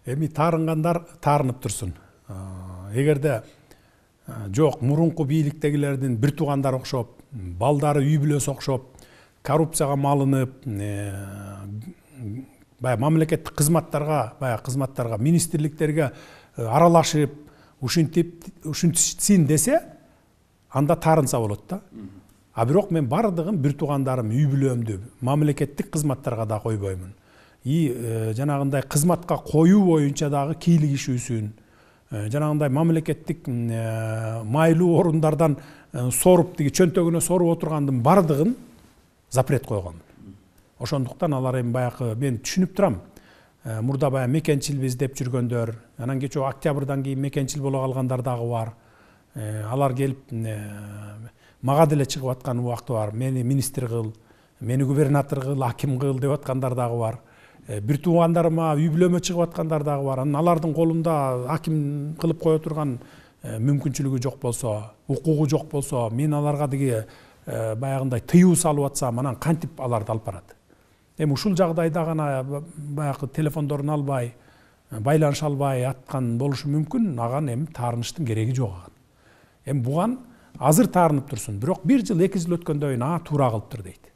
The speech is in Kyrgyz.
Эми таарынгандар таарынып турсун. Эгерде жок мурунку бийликтегилердин бир туугандары окшоп, балдары үй бүлөсү окшоп, коррупцияга малынып, баягы мамлекеттик кызматтарга, министрликтерге аралашып, ушинтсин десе, анда таарынса болот да. А бирок мен бардыгын бир туугандарым, үй бүлөмдү мамлекеттик кызматтарга да койбоймун. Жанагындай кызматка коюу боюнча дагы кийлигишүүсүн, жанагындай мамлекеттик майлуу орундардан соруп, чөнтөгүнө соруп отургандын бардыгын запрет койгон. Ошондуктан алар эми баягы мен түшүнүп турам. Мурда баягы мекенчил издеп жүргөндөр, анан кечээ октябрдан кийин мекенчил боло калгандар дагы бар. Алар келип мага деле чыгып аткан убакты бар. Мени министр кыл, мени губернатор кыл, аким кыл деп аткандар дагы бар. Бир туугандарыма, үй бүлөмө чыгып аткандар дагы бар. Анан алардын колунда аким кылып кое турган мүмкүнчүлүгү жок болсо, укугу жок болсо, мен аларга деги баягындай тыюу салып атсам, анан кантип аларды алып барат? Эми ушул жагдайда гана баягы телефондорун албай, байланыша албай аткан болушу мүмкүн. Аган эми таарыныштын кереги жок аган. Эми буган азыр таарынып турсун, бирок 1 жыл 2 жыл өткөндөн кийин туура кылыптыр дейт.